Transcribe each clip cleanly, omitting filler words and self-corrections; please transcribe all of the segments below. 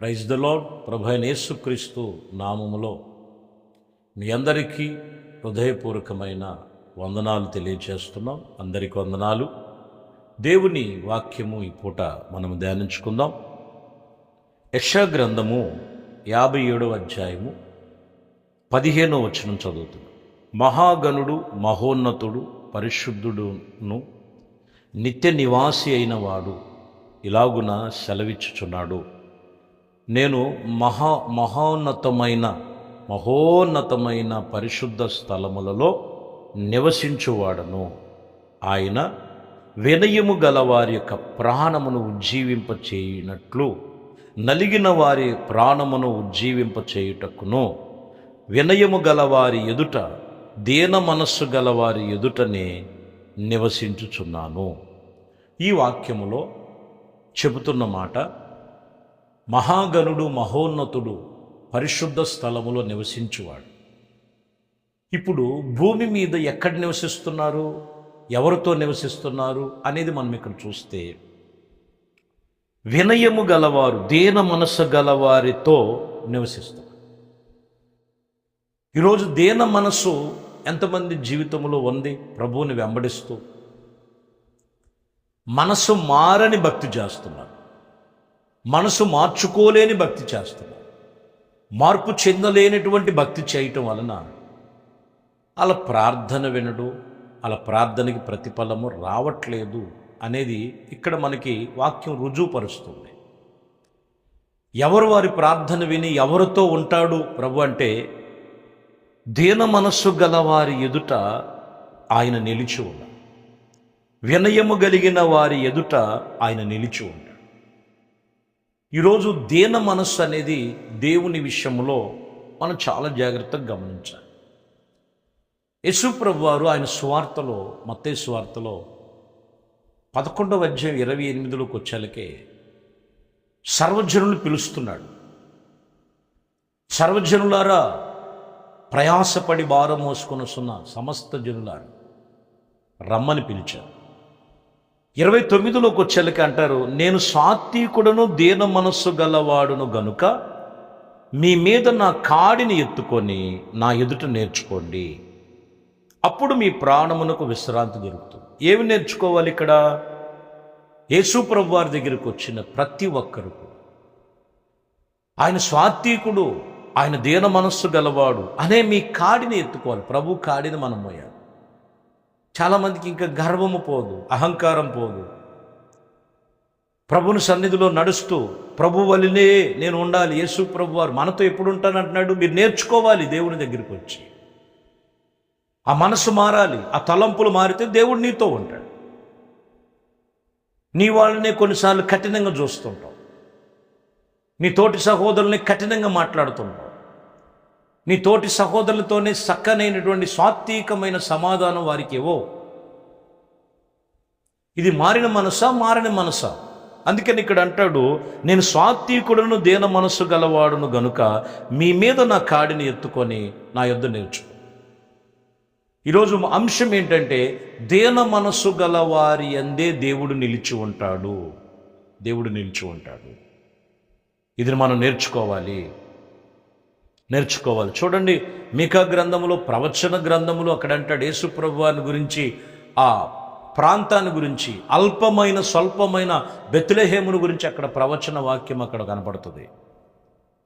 Praise the lord. ప్రభు అయిన యేసుక్రీస్తు నామములో మీ అందరికీ హృదయపూర్వకమైన వందనాలు తెలియజేస్తున్నాం. అందరికీ వందనాలు. దేవుని వాక్యము ఈ పూట మనం ధ్యానించుకుందాం. యెషయా గ్రంథము 57వ అధ్యాయము 15వ వచనం చదువుతున్నాం. మహాగణుడు, మహోన్నతుడు, పరిశుద్ధుడును, నిత్య నివాసి అయిన వాడు ఇలాగున సెలవిచ్చుచున్నాడు. నేను మహోన్నతమైన పరిశుద్ధ స్థలములలో నివసించువాడను. ఆయన వినయము గల వారి యొక్క ప్రాణమును ఉజ్జీవింపచేయునట్లు, నలిగిన వారి ప్రాణమును ఉజ్జీవింపచేయుటకును, వినయము గలవారి ఎదుట, దీన మనస్సు గలవారి ఎదుటనే నివసించుచున్నాను. ఈ వాక్యములో చెబుతున్న మాట, మహాగణుడు, మహోన్నతుడు, పరిశుద్ధ స్థలములో నివసించువాడు. ఇప్పుడు భూమి మీద ఎక్కడ నివసిస్తున్నారు, ఎవరితో నివసిస్తున్నారు అనేది మనం ఇక్కడ చూస్తే, వినయము గలవారు, దీన మనస్సు గలవారితో నివసిస్తారు. ఈరోజు దీన మనస్సు ఎంతమంది జీవితంలో ఉంది? ప్రభువుని వెంబడిస్తూ మనసు మారని భక్తి చేస్తున్నారు, మనసు మార్చుకోలేని భక్తి చేస్తున్నారు. మార్పు చెందలేనటువంటి భక్తి చేయటం వలన అలా ప్రార్థన వినడు, అలా ప్రార్థనకి ప్రతిఫలము రావట్లేదు అనేది ఇక్కడ మనకి వాక్యం రుజువుపరుస్తుంది. ఎవరు వారి ప్రార్థన విని ఎవరితో ఉంటాడు ప్రభు అంటే, దీన మనస్సు గలవారి ఎదుట ఆయన నిలిచి ఉన్నాడు. వినయము కలిగిన వారి ఎదుట ఆయన నిలిచి ఉన్నాడు. ఈరోజు దీన మనస్సు అనేది దేవుని విషయంలో మనం చాలా జాగ్రత్తగా గమనించాలి. యేసు ప్రభు వారు ఆయన సువార్తలో, మత్తయి సువార్తలో 11వ అధ్యాయం 28లోకి వచ్చేలకే సర్వజనులు పిలుస్తున్నాడు. సర్వజనులారా, ప్రయాసపడి భారం మోసుకొనుచున్న సమస్త జనులారా రమ్మని పిలిచారు. 29లోకి వచ్చేలకి అంటారు, నేను సాత్వికుడను, దీన మనస్సు గలవాడును గనుక మీ మీద నా కాడిని ఎత్తుకొని నా ఎదుట నేర్చుకోండి, అప్పుడు మీ ప్రాణమునకు విశ్రాంతి దొరుకుతుంది. ఏమి నేర్చుకోవాలి ఇక్కడ? యేసు ప్రభు వారి దగ్గరికి వచ్చిన ప్రతి ఒక్కరు ఆయన సాత్వికుడు, ఆయన దీన మనస్సు గలవాడు అనే మీ కాడిని ఎత్తుకోవాలి. ప్రభు కాడిని మనం మోయాలి. చాలామందికి ఇంకా గర్వము పోదు, అహంకారం పోదు. ప్రభుని సన్నిధిలో నడుస్తూ ప్రభు వలనే నేను ఉండాలి. యేసు ప్రభు వారు మనతో ఎప్పుడు ఉంటానంటున్నాడు? మీరు నేర్చుకోవాలి దేవుని దగ్గరికి వచ్చి. ఆ మనసు మారాలి, ఆ తలంపులు మారితే దేవుడు నీతో ఉంటాడు. నీ వాళ్ళనే కొన్నిసార్లు కఠినంగా చూస్తుంటావు, నీ తోటి సహోదరుల్ని కఠినంగా మాట్లాడుతుంటావు. నీ తోటి సహోదరులతోనే చక్కనైనటువంటి సాత్వికమైన సమాధానం వారికి ఏవో. ఇది మారిన మనసా, మారని మనసా? అందుకని ఇక్కడ అంటాడు, నేను సాత్వికుడును, దీన మనస్సు గలవాడును గనుక మీ మీద నా కాడిని ఎత్తుకొని నా యొద్ద నేర్చుకో. ఈరోజు అంశం ఏంటంటే, దీన మనస్సు గలవారి యందే దేవుడు నిలిచి ఉంటాడు. దేవుడు నిలిచి ఉంటాడు. ఇది మనం నేర్చుకోవాలి. చూడండి, మీకా గ్రంథములో, ప్రవచన గ్రంథములో అక్కడ అంటాడు యేసు ప్రభువాని గురించి, ఆ ప్రాంతాన్ని గురించి, అల్పమైన స్వల్పమైన బెత్లెహేమును గురించి అక్కడ ప్రవచన వాక్యం అక్కడ కనపడుతుంది.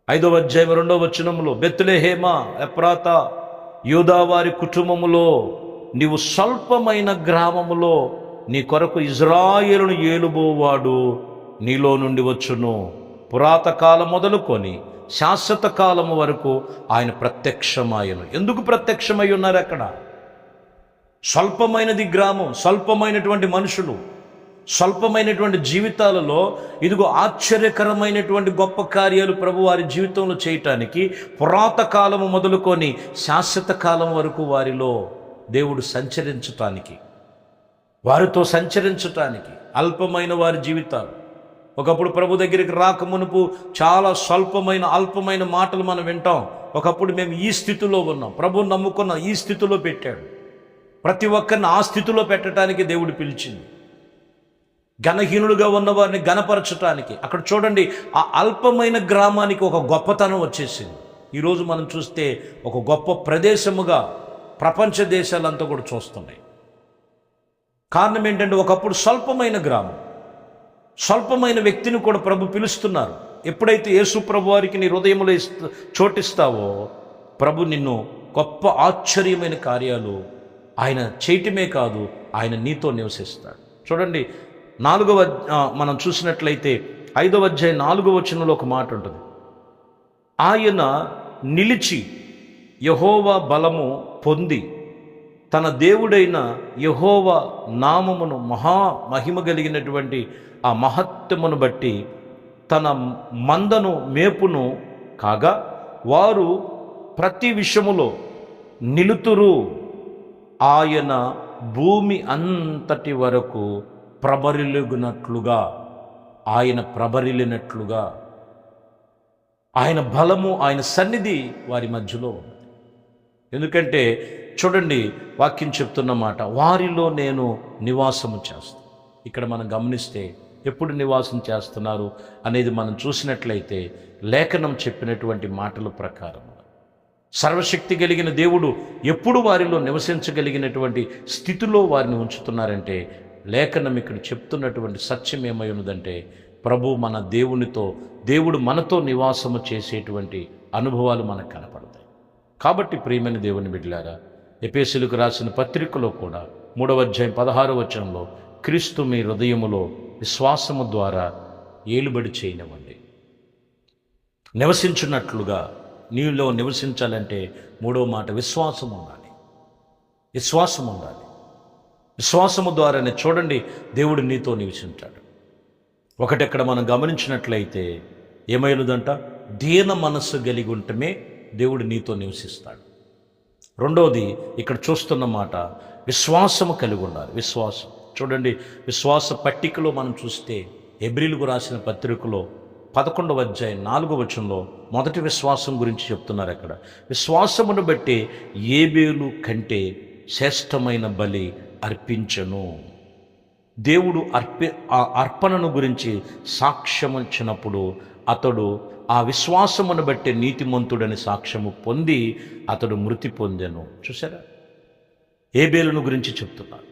5వ అధ్యాయం 2వ వచనములో, బెత్లెహేమా ఎఫ్రాతా, యూదావారి కుటుంబములో, నీవు స్వల్పమైన గ్రామములో నీ కొరకు ఇజ్రాయేలును ఏలుబోవాడు నీలో నుండి వచ్చును. పురాత కాలం మొదలుకొని శాశ్వత కాలము వరకు ఆయన ప్రత్యక్షమాయను. ఎందుకు ప్రత్యక్షమై ఉన్నారు అక్కడ? స్వల్పమైనది గ్రామం, స్వల్పమైనటువంటి మనుషులు, స్వల్పమైనటువంటి జీవితాలలో ఇదిగో ఆశ్చర్యకరమైనటువంటి గొప్ప కార్యాలు ప్రభు వారి జీవితంలో చేయటానికి పురాత కాలము మొదలుకొని శాశ్వత కాలం వరకు వారిలో దేవుడు సంచరించటానికి, వారితో సంచరించటానికి. అల్పమైన వారి జీవితాలు, ఒకప్పుడు ప్రభు దగ్గరికి రాక మునుపు చాలా స్వల్పమైన అల్పమైన మాటలు మనం వింటాం. ఒకప్పుడు మేము ఈ స్థితిలో ఉన్నాం, ప్రభువుని నమ్ముకున్న ఈ స్థితిలో పెట్టాడు. ప్రతి ఒక్కరిని ఆ స్థితిలో పెట్టడానికి దేవుడు పిలిచింది. ఘనహీనులుగా ఉన్న వారిని ఘనపరచటానికి. అక్కడ చూడండి, ఆ అల్పమైన గ్రామానికి ఒక గొప్పతనం వచ్చేసింది. ఈరోజు మనం చూస్తే ఒక గొప్ప ప్రదేశముగా ప్రపంచ దేశాలంతా కూడా చూస్తున్నాయి. కారణం ఏంటంటే, ఒకప్పుడు స్వల్పమైన గ్రామం, స్వల్పమైన వ్యక్తిని కూడా ప్రభు పిలుస్తున్నారు. ఎప్పుడైతే యేసు ప్రభు వారికి నీ హృదయంలో చోటిస్తావో, ప్రభు నిన్ను గొప్ప ఆశ్చర్యమైన కార్యాలు ఆయన చేయటమే కాదు, ఆయన నీతో నివసిస్తాడు. చూడండి, మనం చూసినట్లయితే 5వ అధ్యాయం 4వ వచనంలో ఒక మాట ఉంటుంది. ఆయన నిలిచి యెహోవా బలము పొంది తన దేవుడైన యెహోవా నామమును మహిమ కలిగినటువంటి ఆ మహత్యమును బట్టి తన మందను మేపును కాగా, వారు ప్రతి విషయములో నిలుతురు. ఆయన భూమి అంతటి వరకు ప్రబరిలుగునట్లుగా, ఆయన ప్రబరిలినట్లుగా ఆయన బలము, ఆయన సన్నిధి వారి మధ్యలో ఉంది. ఎందుకంటే చూడండి, వాక్యం చెప్తున్న మాట, వారిలో నేను నివాసము చేస్తాను. ఇక్కడ మనం గమనిస్తే ఎప్పుడు నివాసం చేస్తున్నారు అనేది మనం చూసినట్లయితే, లేఖనం చెప్పినటువంటి మాటల ప్రకారం సర్వశక్తి కలిగిన దేవుడు ఎప్పుడు వారిలో నివసించగలిగినటువంటి స్థితిలో వారిని ఉంచుతున్నారంటే, లేఖనం ఇక్కడ చెప్తున్నటువంటి సత్యం ఏమై ఉన్నదంటే, ప్రభు మన దేవుడు మనతో నివాసము చేసేటువంటి అనుభవాలు మనకు కనపడతాయి. కాబట్టి ప్రియమైన దేవుని బిడ్డలారా, ఎఫెసీయులకు రాసిన పత్రికలో కూడా 3వ అధ్యాయం 16వ వచనంలో, క్రీస్తు మీ హృదయములో విశ్వాసము ద్వారా ఏలుబడి చేయనివ్వండి. నివసించున్నట్లుగా నీలో నివసించాలంటే 3వ మాట విశ్వాసం ఉండాలి. విశ్వాసం ఉండాలి. విశ్వాసము ద్వారానే చూడండి దేవుడు నీతో నివసించాడు. ఒకటెక్కడ మనం గమనించినట్లయితే ఏమైనదంట, దీన మనస్సు కలిగి ఉంటమే దేవుడు నీతో నివసిస్తాడు. రెండవది ఇక్కడ చూస్తున్న మాట, విశ్వాసము కలిగి ఉండాలి. విశ్వాసం చూడండి, విశ్వాస పట్టికలో మనం చూస్తే హెబ్రీయులకు రాసిన పత్రికలో 11వ అధ్యాయం 4వ వచనంలో మొదటి విశ్వాసం గురించి చెప్తున్నారు. అక్కడ విశ్వాసమును బట్టి ఏబేలు కంటే శ్రేష్టమైన బలి అర్పించను. దేవుడు అర్పణను గురించి సాక్ష్యం ఇచ్చినప్పుడు అతడు ఆ విశ్వాసమును బట్టి నీతిమంతుడని సాక్ష్యము పొంది అతడు మృతి పొందెను. చూసారా, ఏబేలును గురించి చెప్తున్నారు.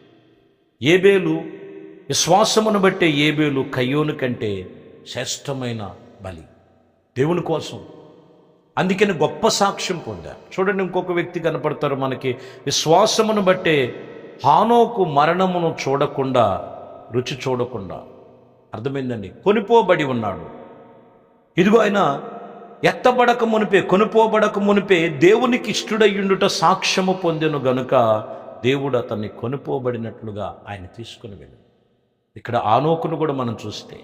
ఏబేలు విశ్వాసమును బట్టే ఏబేలు కయ్యోను కంటే శ్రేష్టమైన బలి దేవుని కోసం. అందుకని గొప్ప సాక్ష్యం పొందారు. చూడండి, ఇంకొక వ్యక్తి కనపడతారు మనకి. విశ్వాసమును బట్టే హానోకు మరణమును చూడకుండా, రుచి చూడకుండా, అర్థమైందండి, కొనిపోబడి ఉన్నాడు. ఇదిగో ఆయన కొనుపోబడక మునిపే దేవునికి ఇష్టుడయ్యుండుట సాక్ష్యము పొందెను గనుక దేవుడు అతన్ని కొనుపోబడినట్లుగా ఆయన తీసుకుని వెళ్ళాడు. ఇక్కడ ఆనోకును కూడా మనం చూస్తే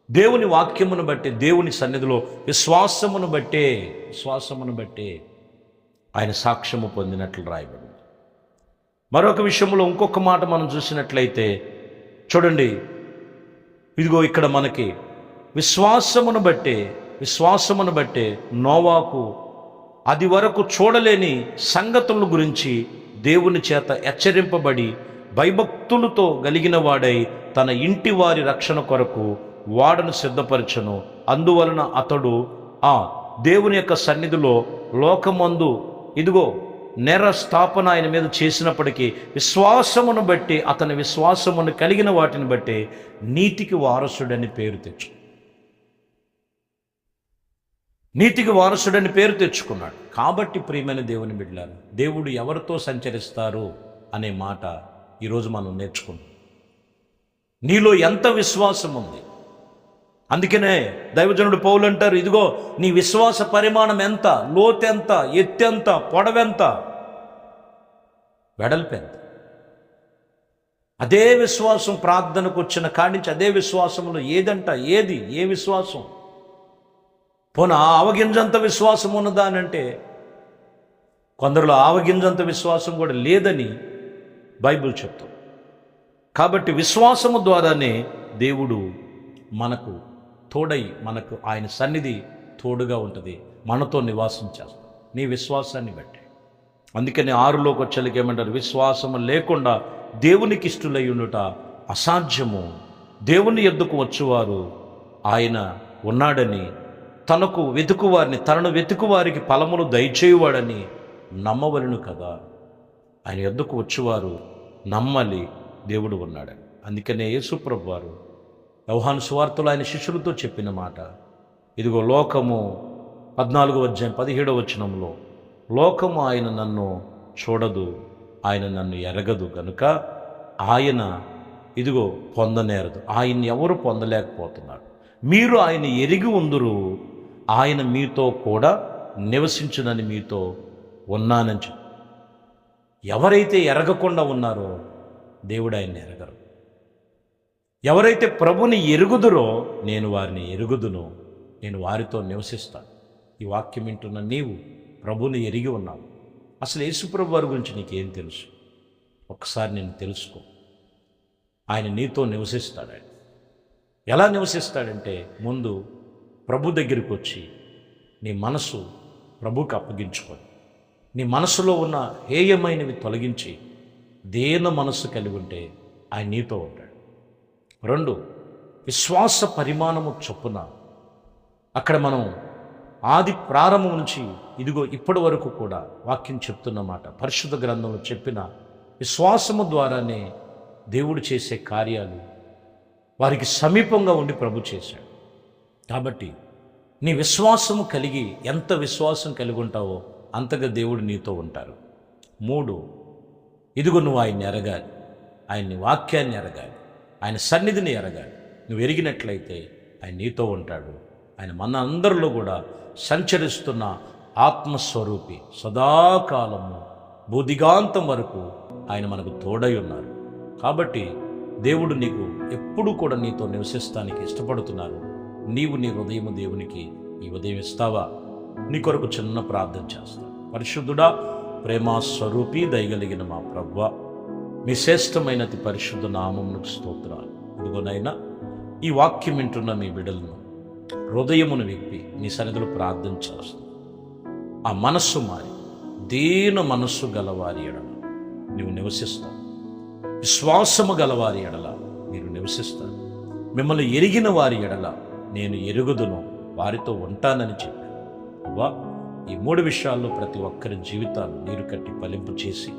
దేవుని వాక్యమును బట్టి, దేవుని సన్నిధిలో విశ్వాసమును బట్టే ఆయన సాక్ష్యము పొందినట్లు రాయబడింది. మరొక విషయంలో ఇంకొక మాట మనం చూసినట్లయితే చూడండి, ఇదిగో ఇక్కడ మనకి విశ్వాసమును బట్టే నోవాకు అది వరకు చూడలేని సంగతుల గురించి దేవుని చేత హెచ్చరింపబడి భయభక్తులతో కలిగిన వాడై తన ఇంటి వారి రక్షణ కొరకు వాడను సిద్ధపరచను. అందువలన అతడు దేవుని యొక్క సన్నిధిలో లోకమందు ఇదిగో నేర స్థాపన ఆయన మీద చేసినప్పటికీ విశ్వాసమును బట్టి, అతని విశ్వాసమును కలిగిన వాటిని బట్టి నీతికి వారసుడని పేరు తెచ్చుకున్నాడు. కాబట్టి ప్రియమైన దేవుని బిడ్డలారా, దేవుడు ఎవరితో సంచరిస్తారు అనే మాట ఈరోజు మనం నేర్చుకున్నాం. నీలో ఎంత విశ్వాసం ఉంది. అందుకనే దైవజనుడు పౌలు అంటారు, ఇదిగో నీ విశ్వాస పరిమాణం ఎంత, లోతెంత, ఎత్తెంత, పొడవెంత, వెడల్పెంత. అదే విశ్వాసం ప్రార్థనకు వచ్చిన కాడించి అదే విశ్వాసంలో ఏ విశ్వాసం పోనా ఆవగింజంత విశ్వాసం ఉన్నదా అని అంటే, కొందరిలో ఆవగింజంత విశ్వాసం కూడా లేదని బైబిల్ చెప్తుంది. కాబట్టి విశ్వాసము ద్వారానే దేవుడు మనకు తోడై, మనకు ఆయన సన్నిధి తోడుగా ఉంటుంది, మనతో నివాసం చేస్తాం నీ విశ్వాసాన్ని బట్టి. అందుకని 6లోకి వచ్చేళ్ళకి ఏమంటారు, విశ్వాసము లేకుండా దేవునికి ఇష్టలై ఉండుట అసాధ్యము, దేవుని యొద్దకు వచ్చువారు ఆయన ఉన్నాడని, తనను వెతుకువారికి ఫలములు దయచేయువాడని నమ్మవలను కదా. ఆయన యొద్దకు వచ్చేవారు నమ్మాలి దేవుడు ఉన్నాడని. అందుకనే యేసుప్రభు వారు యోహాను సువార్తలో ఆయన శిష్యులతో చెప్పిన మాట, ఇదిగో లోకము 14:17 లోకము ఆయన నన్ను చూడదు, ఆయన నన్ను ఎరగదు గనుక ఆయన ఇదిగో పొందనేరదు. ఆయన్ని ఎవరు పొందలేకపోతున్నారు. మీరు ఆయన ఎరిగి ఉందురు, ఆయన మీతో కూడా నివసించునని మీతో ఉన్నానని చెప్పి. ఎవరైతే ఎరగకుండా ఉన్నారో దేవుడు ఆయన్ని ఎరగరు. ఎవరైతే ప్రభుని ఎరుగుదురో నేను వారిని ఎరుగుదును, నేను వారితో నివసిస్తాను. ఈ వాక్యం వింటున్న నీవు ప్రభుని ఎరిగి ఉన్నావు. అసలు యేసుప్రభు వారి గురించి నీకేం తెలుసు? ఒక్కసారి నేను తెలుసుకో. ఆయన నీతో నివసిస్తాడు. ఆయన ఎలా నివసిస్తాడంటే, ముందు ప్రభు దగ్గరికి వచ్చి నీ మనసు ప్రభుకి అప్పగించుకొని, నీ మనసులో ఉన్న హేయమైనవి తొలగించి దేన మనస్సు కలిగి ఉంటే ఆయన నీతో ఉంటాడు. 2, విశ్వాస పరిమాణము చొప్పున అక్కడ మనం ఆది ప్రారంభం నుంచి ఇదిగో ఇప్పటి వరకు కూడా వాక్యం చెప్తున్నమాట, పరిశుద్ధ గ్రంథంలో చెప్పిన విశ్వాసము ద్వారానే దేవుడు చేసే కార్యాలు వారికి సమీపంగా ఉండి ప్రభు చేశాడు. కాబట్టి నీ విశ్వాసము కలిగి, ఎంత విశ్వాసం కలిగి ఉంటావో అంతగా దేవుడు నీతో ఉంటారు. 3, ఇదిగో నువ్వు ఆయన్ని ఎరగాలి, ఆయన్ని వాక్యాన్ని ఎరగాలి, ఆయన సన్నిధిని ఎరగాలి. నువ్వు ఎరిగినట్లయితే ఆయన నీతో ఉంటాడు. ఆయన మన అందరిలో కూడా సంచరిస్తున్న ఆత్మస్వరూపి, సదాకాలము బుద్ధిగాంతం వరకు ఆయన మనకు తోడై ఉన్నారు. కాబట్టి దేవుడు నీకు ఎప్పుడు కూడా నీతో నివసిస్తానికి ఇష్టపడుతున్నారు. నీవు నీ హృదయము దేవునికి ఈ ఉదయం ఇస్తావా? నీ కొరకు చిన్న ప్రార్థన చేస్తాను. పరిశుద్ధుడా, ప్రేమాస్వరూపి, దయగలిగిన మా ప్రభువా, మీ శ్రేష్టమైనది పరిశుద్ధ నామమునకు స్తోత్రాలు. ఇదిగోనైనా ఈ వాక్యం వింటున్న మీ బిడ్డలను హృదయమును విప్పి నీ సన్నిధిలో ప్రార్థన చేస్తాను. ఆ మనస్సు మారి దీన మనస్సు గలవారి ఎడల నీవు నివసిస్తావు. విశ్వాసము గలవారి ఎడల మీరు నివసిస్తారు. మిమ్మల్ని ఎరిగిన వారి ఎడల నేను ఎరుగుదును, వారితో ఉంటానని చెప్పాను. అవ్వా, ఈ 3 విషయాల్లో ప్రతి ఒక్కరి జీవితాలు నీరు కట్టి ఫలింపు చేసి,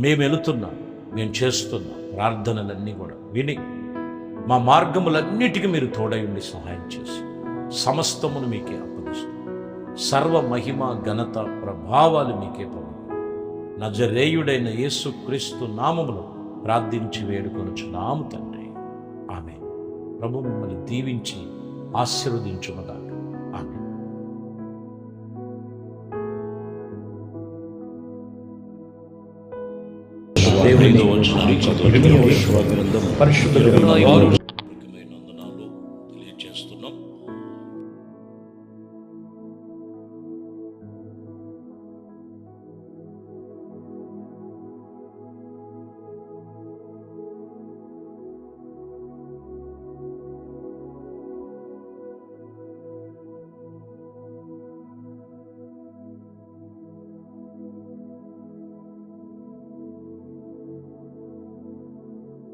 మేము వెళుతున్నాం, మేము చేస్తున్న ప్రార్థనలన్నీ కూడా విని మా మార్గములన్నిటికీ మీరు తోడై ఉండి సహాయం చేసి సమస్తమును మీకే అప్పగిస్తున్నాం. సర్వ మహిమ, ఘనత, ప్రభావాలు మీకే పొందు. నజరేయుడైన యేసుక్రీస్తు నామములో ప్రార్థించి వేడుకొనుచున్నాము తండ్రి. ఆమేన్. ప్రభు మిమ్మల్ని దీవించి ఆశీర్వదించుగాక. ఆమేన్. దేవునితో వచ్చిన పరిశుద్ధ గ్రంథం